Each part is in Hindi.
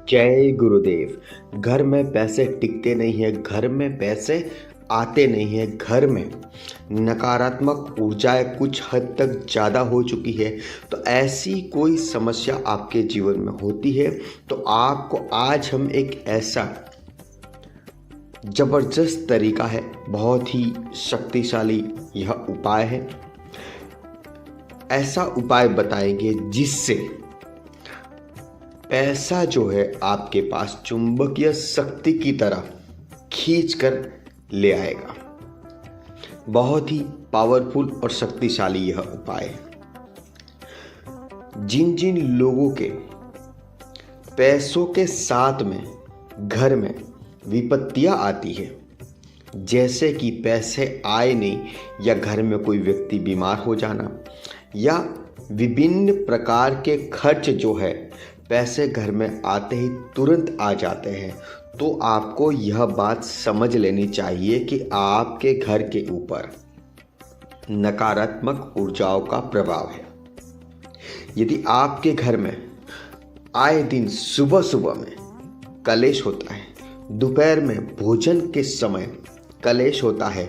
जय गुरुदेव। घर में पैसे टिकते नहीं है, घर में पैसे आते नहीं है, घर में नकारात्मक ऊर्जाएं कुछ हद तक ज़्यादा हो चुकी है। तो ऐसी कोई समस्या आपके जीवन में होती है तो आपको आज हम एक ऐसा ज़बरदस्त तरीका है, बहुत ही शक्तिशाली यह उपाय है, ऐसा उपाय बताएंगे जिससे पैसा जो है आपके पास चुंबकीय शक्ति की तरह खींच कर ले आएगा। बहुत ही पावरफुल और शक्तिशाली यह उपाय है। जिन जिन लोगों के पैसों के साथ में घर में विपत्तियां आती है, जैसे कि पैसे आए नहीं, या घर में कोई व्यक्ति बीमार हो जाना, या विभिन्न प्रकार के खर्च जो है पैसे घर में आते ही तुरंत आ जाते हैं, तो आपको यह बात समझ लेनी चाहिए कि आपके घर के ऊपर नकारात्मक ऊर्जाओं का प्रभाव है। यदि आपके घर में आए दिन सुबह सुबह में कलेश होता है, दोपहर में भोजन के समय कलेश होता है,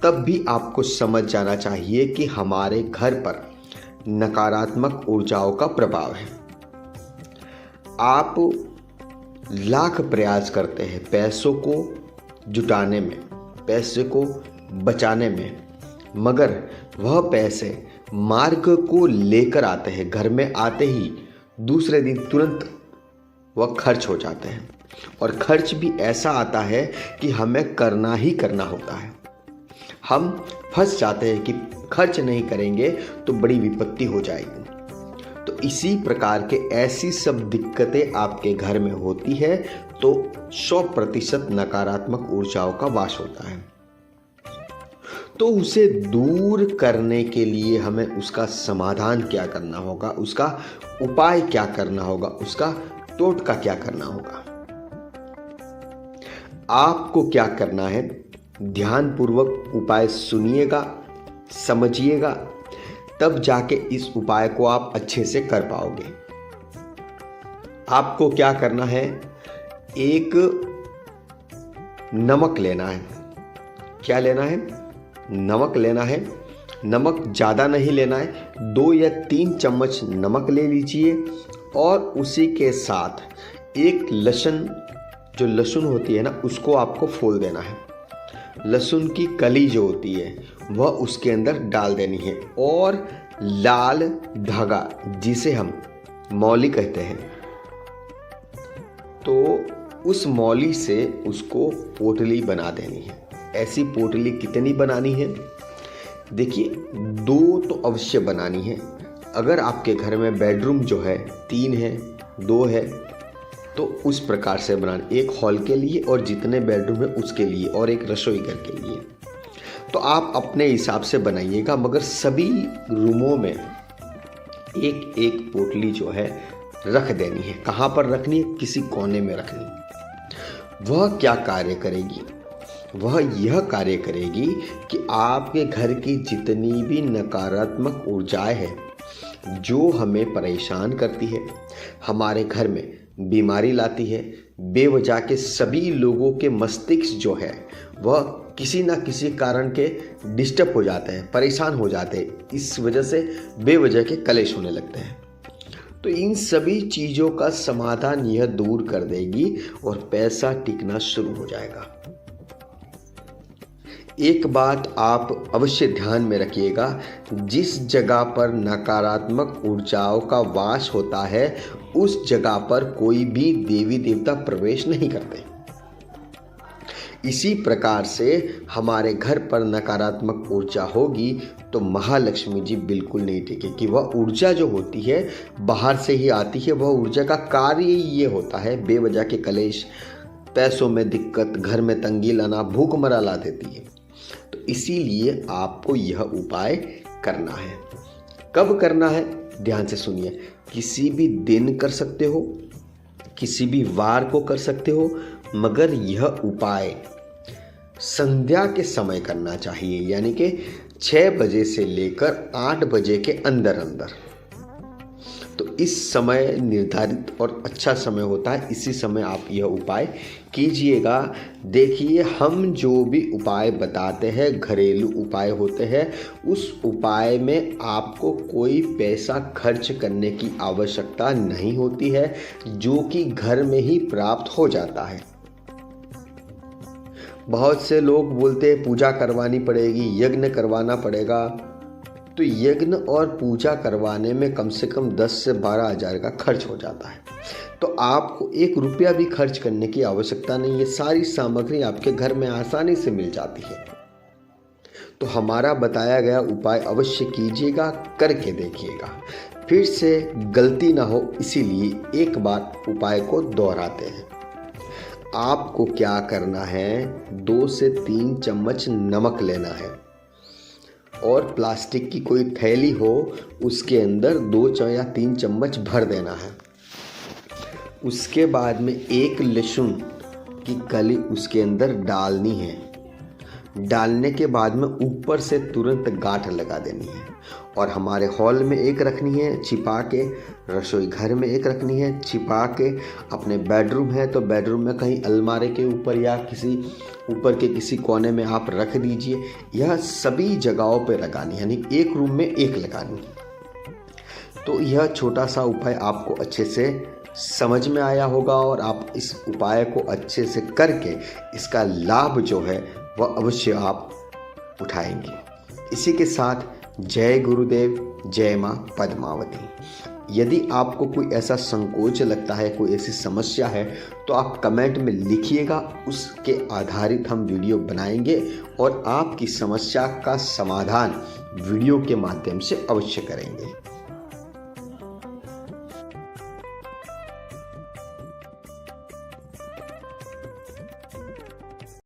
तब भी आपको समझ जाना चाहिए कि हमारे घर पर नकारात्मक ऊर्जाओं का प्रभाव है। आप लाख प्रयास करते हैं पैसों को जुटाने में, पैसे को बचाने में, मगर वह पैसे मार्ग को लेकर आते हैं, घर में आते ही दूसरे दिन तुरंत वह खर्च हो जाते हैं। और खर्च भी ऐसा आता है कि हमें करना ही करना होता है। हम फंस जाते हैं कि खर्च नहीं करेंगे तो बड़ी विपत्ति हो जाएगी। तो इसी प्रकार के ऐसी सब दिक्कतें आपके घर में होती है तो 100% नकारात्मक ऊर्जाओं का वास होता है। तो उसे दूर करने के लिए हमें उसका समाधान क्या करना होगा, उसका उपाय क्या करना होगा, उसका टोटका क्या करना होगा। आपको क्या करना है, ध्यानपूर्वक उपाय सुनिएगा, समझिएगा, तब जाके इस उपाय को आप अच्छे से कर पाओगे। आपको क्या करना है, एक नमक लेना है। क्या लेना है? नमक लेना है। नमक ज़्यादा नहीं लेना है, 2 या 3 चम्मच नमक ले लीजिए और उसी के साथ एक लहसुन, जो लहसुन होती है ना, उसको आपको फोल देना है। लहसुन की कली जो होती है वह उसके अंदर डाल देनी है, और लाल धागा, जिसे हम मौली कहते हैं, तो उस मौली से उसको पोटली बना देनी है। ऐसी पोटली कितनी बनानी है? देखिए, 2 तो अवश्य बनानी है। अगर आपके घर में बेडरूम जो है 3 है, 2 है, तो उस प्रकार से बनाना, एक हॉल के लिए और जितने बेडरूम है उसके लिए, और एक रसोई घर के लिए। तो आप अपने हिसाब से बनाइएगा, मगर सभी रूमों में एक एक पोटली जो है रख देनी है। कहाँ पर रखनी है? किसी कोने में रखनी। वह क्या कार्य करेगी? वह यह कार्य करेगी कि आपके घर की जितनी भी नकारात्मक ऊर्जाएं हैं जो हमें परेशान करती है, हमारे घर में बीमारी लाती है, बेवजह के सभी लोगों के मस्तिष्क जो है वह किसी ना किसी कारण के डिस्टर्ब हो जाते हैं, परेशान हो जाते हैं, इस वजह से बेवजह के कलेश होने लगते हैं। तो इन सभी चीज़ों का समाधान यह दूर कर देगी और पैसा टिकना शुरू हो जाएगा। एक बात आप अवश्य ध्यान में रखिएगा, जिस जगह पर नकारात्मक ऊर्जाओं का वास होता है उस जगह पर कोई भी देवी देवता प्रवेश नहीं करते। इसी प्रकार से हमारे घर पर नकारात्मक ऊर्जा होगी तो महालक्ष्मी जी बिल्कुल नहीं टिकेगी। वह ऊर्जा जो होती है बाहर से ही आती है। वह ऊर्जा का कार्य ये होता है बेवजह के कलेश, पैसों में दिक्कत, घर में तंगी लाना, भूखमरा ला देती है। तो इसीलिए आपको यह उपाय करना है। कब करना है? ध्यान से सुनिए। किसी भी दिन कर सकते हो, किसी भी वार को कर सकते हो, मगर यह उपाय संध्या के समय करना चाहिए, यानी कि 6 बजे से लेकर 8 बजे के अंदर अंदर। तो इस समय निर्धारित और अच्छा समय होता है, इसी समय आप यह उपाय कीजिएगा। देखिए, हम जो भी उपाय बताते हैं घरेलू उपाय होते हैं, उस उपाय में आपको कोई पैसा खर्च करने की आवश्यकता नहीं होती है, जो कि घर में ही प्राप्त हो जाता है। बहुत से लोग बोलते हैं पूजा करवानी पड़ेगी, यज्ञ करवाना पड़ेगा। तो यज्ञ और पूजा करवाने में कम से कम 10 से 12 हज़ार का खर्च हो जाता है। तो आपको 1 रुपया भी खर्च करने की आवश्यकता नहीं है, सारी सामग्री आपके घर में आसानी से मिल जाती है। तो हमारा बताया गया उपाय अवश्य कीजिएगा, करके देखिएगा, फिर से गलती ना हो, इसीलिए एक बार उपाय को दोहराते हैं। आपको क्या करना है, 2 से 3 चम्मच नमक लेना है और प्लास्टिक की कोई थैली हो उसके अंदर 2 या 3 चम्मच भर देना है। उसके बाद में 1 लहसुन की कली उसके अंदर डालनी है। डालने के बाद में ऊपर से तुरंत गांठ लगा देनी है और हमारे हॉल में एक रखनी है छिपा के, रसोई घर में एक रखनी है छिपा के, अपने बेडरूम है तो बेडरूम में कहीं अलमारी के ऊपर या किसी ऊपर के किसी कोने में आप रख दीजिए। यह सभी जगहों पे लगानी है, यानी एक रूम में एक लगानी है। तो यह छोटा सा उपाय आपको अच्छे से समझ में आया होगा और आप इस उपाय को अच्छे से करके इसका लाभ जो है वह अवश्य आप उठाएंगे। इसी के साथ जय गुरुदेव, जय माँ पद्मावती। यदि आपको कोई ऐसा संकोच लगता है, कोई ऐसी समस्या है, तो आप कमेंट में लिखिएगा, उसके आधारित हम वीडियो बनाएंगे और आपकी समस्या का समाधान वीडियो के माध्यम से अवश्य करेंगे।